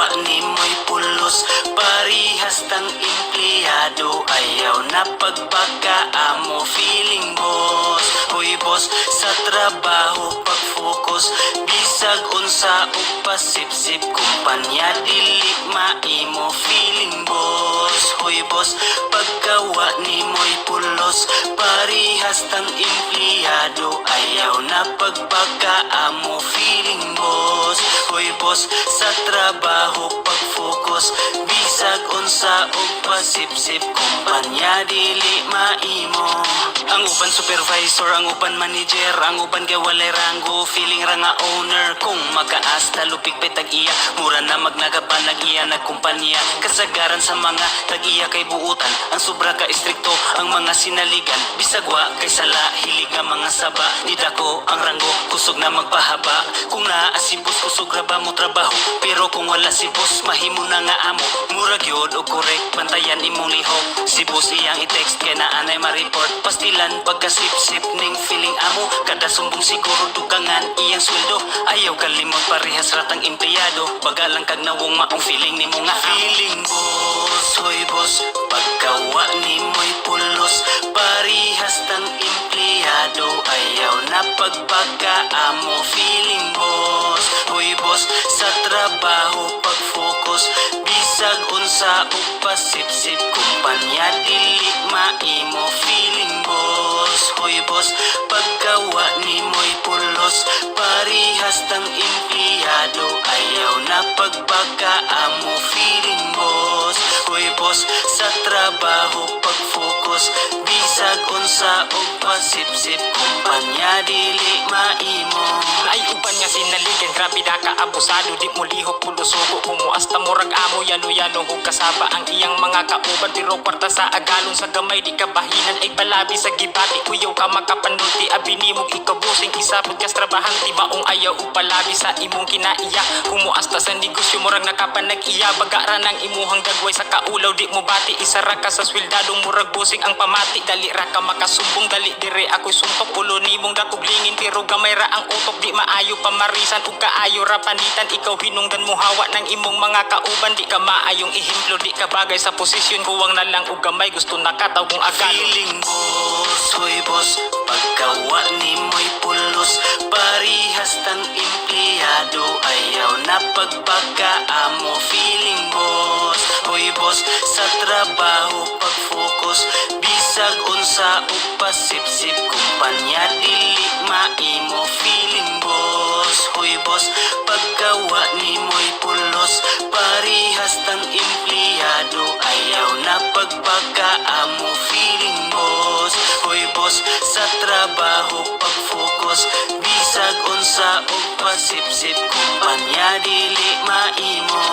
pagkawa ni mo'y pulos, parihas tang empleyado, ayaw na pagpakaamo, feeling boss. Hoy boss, sa trabaho pag-focus, bisag unsa ug pasipsip, kumpanya dili maimo, feeling boss. Hoy boss, pagkawa ni mo'y pulos, parihas tang empleyado, ayaw na pagpakaamo, feeling boss. Hoy boss, sa trabaho pag-focus, bisag unsa ug pasipsip, kumpanya dili maimo. Ang uban supervisor, ang uban manager, ang uban kay walay ranggo, feeling ra nga owner. Kung makaasta lupig pay tag-iya, mura na magnagapan nag-iya nagkumpanya. Kasagaran sa mga tag-iya kay buutan, ang sobra ka istrikto ang mga sinaligan. Bisag wa kay sala, hilig nga mga saba, didako ang ranggo, kusog na magpahaba. Kung naa si boss, kusog ra ba mo trabaho, pero kung wala si boss, mahimo na nga amo. Mura gyud o correct, bantayan imong lihok. Si boss iyang i-text kay naanay ma-report, pastilan pagkasip-sip ning feeling amo. Kada sumbong siguro dugangan iyang sweldo, ayaw kalimot parehas ratang empleyado. Bagalang kag nawong maong feeling nimo nga feeling boss. Hoy boss, pagkawa ni mo'y pulos, parehas tang empleyado, ayaw na pagpakaamo, feeling boss. Hoy boss, sa trabaho pag-focus, bisag unsa ug pasipsip, kumpanya dili maimo, feeling boss. Hoy boss, pagkawa ni mo'y pulos, parihas tang empleyado, ayaw na pagpakaamo, feeling boss. Hoy boss, sa trabaho pag-focus, bisag unsa ug pasipsip, kumpanya dili maimo. Ay uban nga sinaligan, grabe na ka abusado, di mo lihok pulusugo, kumuas ta murag amo, yano-yano hug kasaba ang iyang mga kauban. Pero kwarta sa agalon sa gamay, di ka bahinan ay balabi sa gibati, kuyaw ka makapanulti, abinimog ikabusing isapod kas trabahante, baong ayaw upalabi sa imong kinaiya. Kumuas ta sa negosyo, murag nakapanag-iya, bagara ng imuhang dagway sa kaulaw, di mo bati, isara ka sa swildadong murag busing ang pamati. Dali ra ka makasumbong, dali dire ako'y suntok, ulo nimong dakuglingin, pero gamay ra ang utok, di maayo pamarisan ug kaayo ra panitan. Ikaw hinungdan mo hawa ng imong mga kauban, di ka maayong ihemplo, di ka bagay sa posisyon, kuwang na lang ug gamay, gusto nakataw kung agalon. Feeling boss, hoy boss, pagkawa ni mo'y pulos, parihas tang empleyado, ayaw na pagpakaamo, feeling boss. Hoy boss, sa trabaho pag-focus, bisag unsa ug pasipsip, kumpanya dili maimo, feeling boss. Hoy boss, pagkawa ni mo'y pulos, parihas tang empleyado, ayaw na pagpakaamo, feeling boss. Hoy boss, sa trabaho pag-focus, bisag unsa ug pasipsip, kumpanya dili maimo.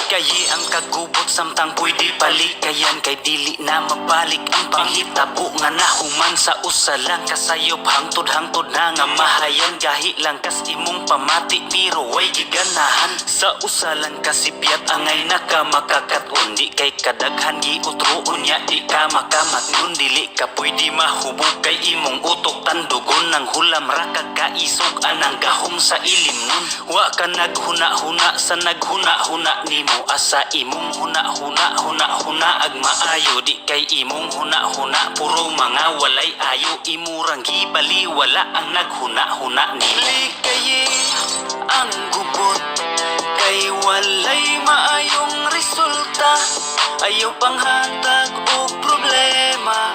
Kayi ang kagubot samtang pwede palikayan, kay dili na mabalik ang panghitabo nga nahuman sa usalang kasayop, hangtod-hangtod na nga mahayan, gahi lang kas imong pamati pero way giganahan. Sa usalang kasipyat angay na ka makakaton, di kay kadaghan giutroon nya di ka makamatnon, dili ka pwede mahubog kay imong utok tandugon ng hulam ra kagaisog anang gahom sa ilim nun. Wa ka naghuna-huna sa naghuna-huna nimo, asa imong huna-huna ag maayo, di kay imong huna-huna puro mga walay ayo, imurang gibali wala ang naghuna-huna nimo. Likayi ang gubot, kay walay maayong resulta, ayaw panghatag o problema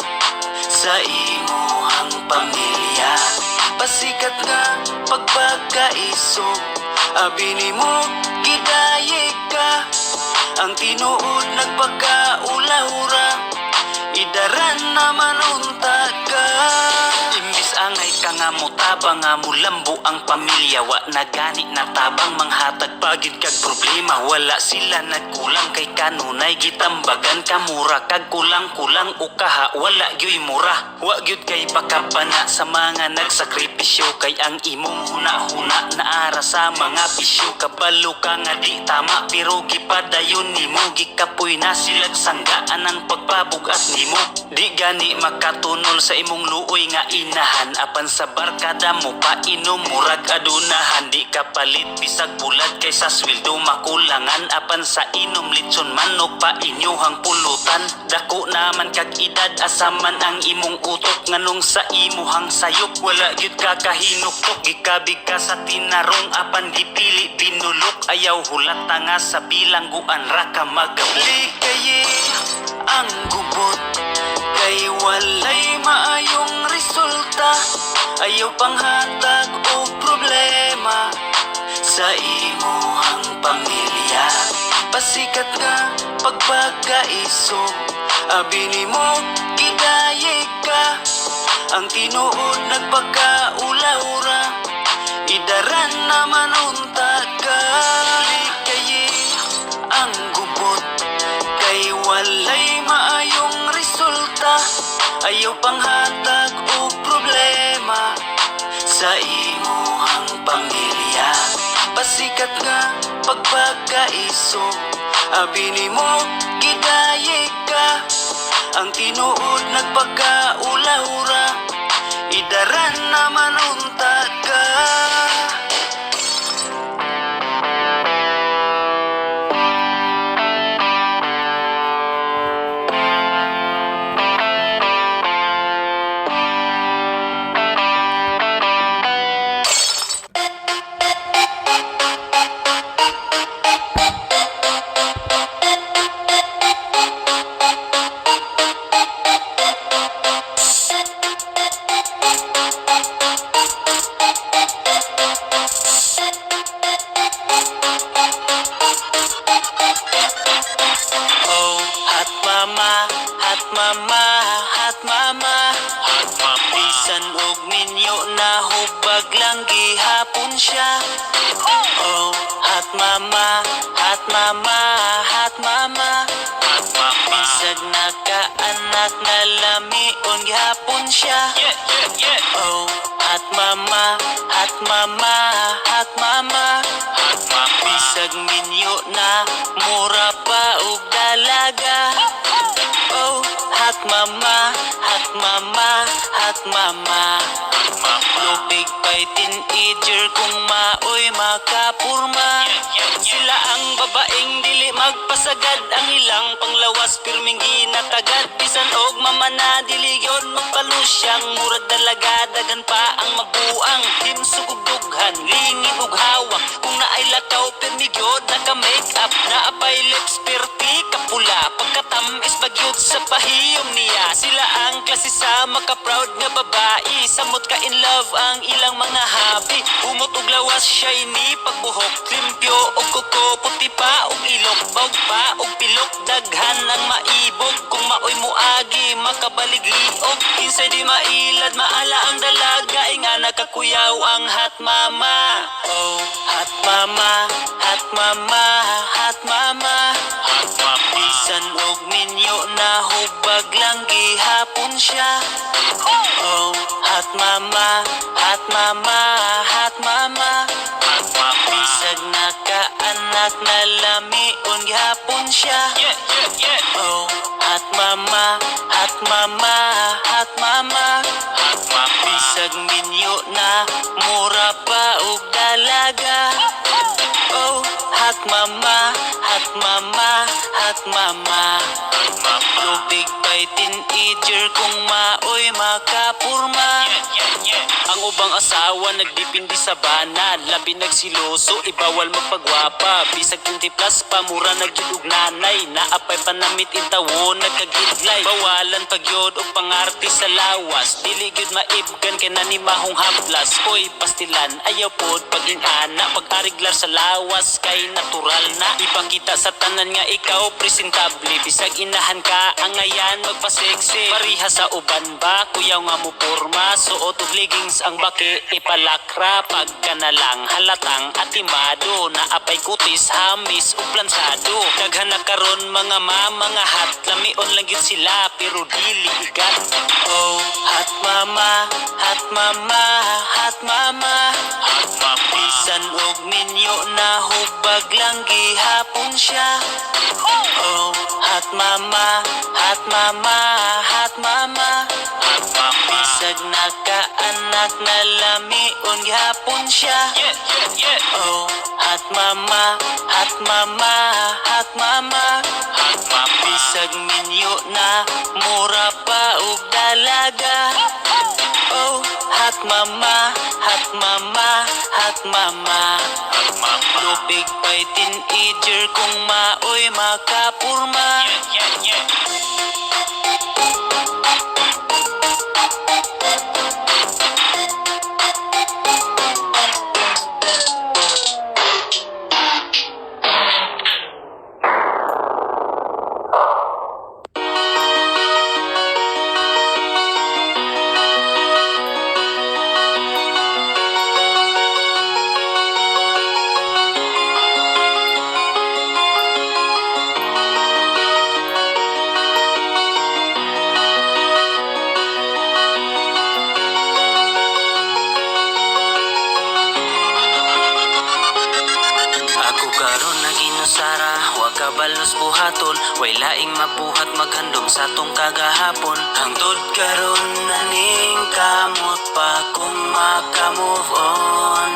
sa imuhang pamilya. Pasikat nga pagpagkaisog, abini mo gidayeg ka, ang tinuod nagpakaula-ura, idaran naman unta ka. Imbis angay ka nga mo tabang nga mo lambo ang pamilya. Wa na gani na tabang manghatag pagid kag problema. Wala sila nagkulang kay kanunay gitambagan kamura kag kulang-kulang o kaha wala gyoy mura. Wa gyud kay pakapana sa mga nagsakripisyo kay ang imong huna-huna naara sa mga bisyo. Kabalo ka nga di tama pero gipadayon nimo gikapoy na silag sanggaan ang pagpabugat nimo. Di gani makatunol sa imong luoy nga inahan apan sa barkada mo pa inom murag adunahan. Di kapalit bisag bulat kay sa sweldo makulangan apan sa inom litson manok pa inyohang pulutan. Dako naman kag edad asaman ang imong utok nganong sa imuhang sayop wala gyud ka kahinuktok. Gikabig ka sa tinarong apan gipili binulok ayaw hulata nga sa bilangguan ra ka magabli. Kaye ang gubot kay walay maayong resulta. Ayaw panghatag o problema sa imuhang pamilya. Pasikat nga pagpagkaiso abi nimo gidayeg ka. Ang tinuod nagpagkaula-ura idaran naman untag ka. Likaye ang gubot kay walay maayong resulta. Ayaw panghatag o problema sa imuhang pamilya. Pasikat nga pagpagkaiso abi nimo gidayeg ka. Ang tinuod nagpagkaula-ura idaran naman untag ka. Bisan og minyo na hubag lang gihapon siya. Oh, hot mama, hot mama, hot mama. Bisag nakaanak na lamion gihapon siya. Oh, hot mama, hot mama, hot mama. Bisag minyo na mura pa og dalaga. Oh, hot mama, hot mama, hot mama. Lupig pa'y teenager kung maoy makapurma. Sila ang babaeng dili magpasagad, ang ilang panglawas pirming ginatagad. Bisan og mama na dili yon magpalusyang, murag dalaga dagan pa ang mabuang. Himsugog dughan, lingid ug hawak, kung naay lakaw pirmigyod naka-make up. Naapay lips perti kapula, pagkatamis bagyod sa pahiyom niya. Sila ang klase sa maka-proud nga babae, samot ka in love ang ilang mga hobby. Humot og lawas shiny pagbuhok, limpyo og kuko, puti pa og ilok, bawg pa og pilok, daghan ang maibog. Kung maoy muagi makabaligliog, kinsay di mailad maala ang dalaga, nga nakakuyaw ang hot mama. Oh, hot mama, hot mama, hot mama. Bisan og minyo na hubag lang gihapon siya. Oh, hot mama, hot mama, hot mama. Bisag nakaanak na lamion gihapon siya. Oh, hot mama, hot mama, hot mama. Bisag minyo na mura pa og dalaga. Oh, hot mama, hot mama, hot mama. Lupig pa'y teenager kung maoy makapurma. Ang ubang asawa nagdipindi sa bana, labi nagsiloso, ibawal magpagwapa. Bisag 20 plus pa, mura nagyud og nanay, naapay panamit intawon nagkagidlay. Bawalan pagyod og pangarti sa lawas, dili gyud maibgan kay nanimahong haplas. Oy pastilan, ayaw pod pag-ingana, pag-ariglar sa lawas kay natural na. Ipakita sa tanan nga ikaw presentable, bisag inahan ka ang ngayan magpa-sexy. Pariha sa uban ba, kuyaw nga mo porma. Suot og leggings ang baki ipalakra. Pagka na lang halatang atimado. Naapay kutis, hamis ug plansado. Daghan na karon mga mga hot. Lamion lang yun sila pero dili igat. Oh, hot mama, hot mama, hot mama, hot mama. Bisan og minyo na hubag lang gihapon siya. Oh, hot mama, hot mama, hot mama, hot mama. Bisag nakaanak na lamion gihapon siya. Oh, hot mama, hot mama, hot mama, hot mama. Bisag minyo na mura pa og dalaga. Oh, hot mama, hot mama, hot mama, hot mama. Lupig pa'y teenager kung maoy makapurma. Sara, wag ka balos buhaton. Way laing mabuhat maghandom sa tong kagahapon. Hangtod karon naning kamot pa kung maka-move on.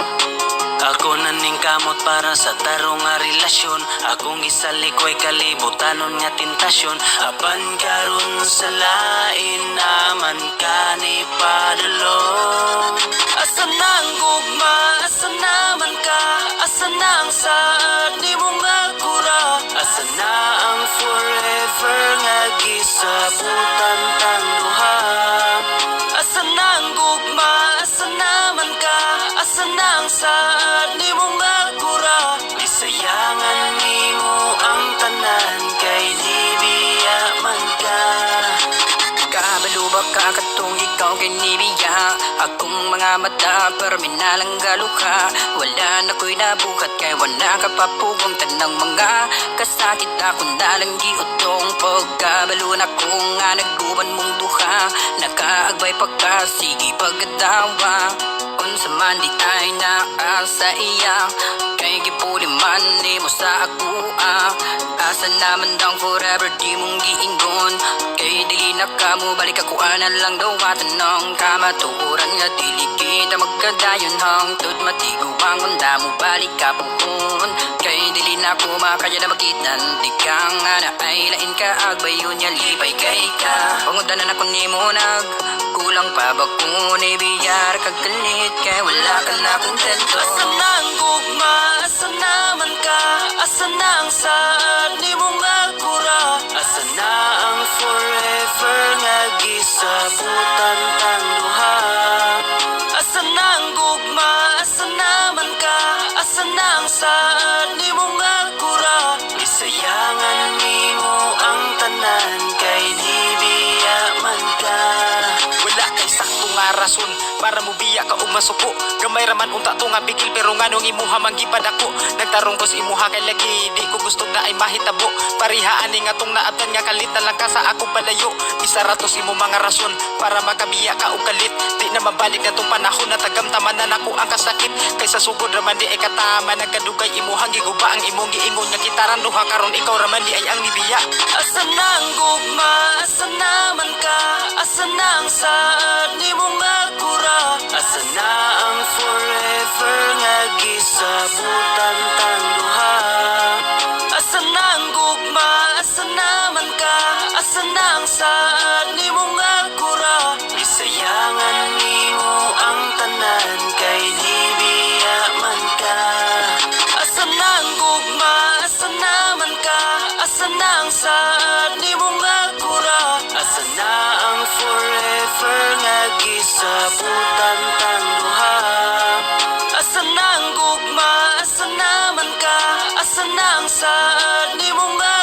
Ako naning kamot para sa tarong nga relasyon. Akong gisalikoy kalibutanon nga tentasyon. Apan karon sa lain naman ka ni padulong. Asa nang gugma, asa naman ka, asa nang saad ni mong agura. Asa na ang forever nga gisabutan tang duha. Asa nang gugma, asa naman ka, asa nang saad ni mong agura. Isayangan nimo ang tanan kay di biya man ka. Kabalubak ka katong ikaw kay nibiya. Akong mga mata pero minalang galuka. Wala na ko'y nabukat kay wala ka papugong tanang mga kasakit ako na lang giutong. Pagkabalo na ko nga naguban mong duha. Nakaagbay pagka sige pagkadawa. Unsa man di ay naasa iya. Kay gipuli man ni mo sa ako Asa naman daw forever di mong giingon. Kay dili na ka mo balik ako na lang daw katanong. Kamatuoran nga dili kita magkadayon hangtod matiguang kunda mo balik ka puhon. Kay dili na ko makaya na magitan. Di ka nga na ay lain ka agbayon niya lipay kay ka. Pangudan na ako ni mo kulang pa ba kung ibiyar kagkalit. Kay wala ka na kontento. Asa nang gugma, asa naman ka, asa nang saad ni mong agura. Asa na ang forever nga gisabutan tang duha. Asa nang gugma, asa naman ka, asa nang saad ni mong agura. Isayangan nimo ang tanan kay di biya man ka. Wala kay sakto nga rason para mo biya ka og masuko. Gamay raman unta to nga bigil pero nganong imuha manggipad ako. Nagtarong ko sa imuha kay lagi di ko gusto na ay mahitabo. Parihaan ni nga tong naabtan nga kalit na lang ka sa akong palayo. Isaratos imo mga rason para makabiya ka og kalit. Di na mabalik na tong panahon na tagamtaman na nako ang kasakit. Kaysa sugod raman di ay katama nagkadugay imuhang giguba ang imong giingon nga kitaran duha karon ikaw raman di ay ang nibiya. Asa nang gugma, asa naman ka, asa nang saad ni mong agura. Asa na ang forever nga gisabutan tang duha. Asa nang gugma, asa naman ka, asa nang saad ni mong agura. Isayangan nimo ang tanan kay di biya man ka. Asa nang gugma, asa naman ka, asa nang saad ni mong agura. Asa na ang forever nga gisabutan tang duha. Asa nang gugma, asa naman ka, asa nang saad ni mong agura.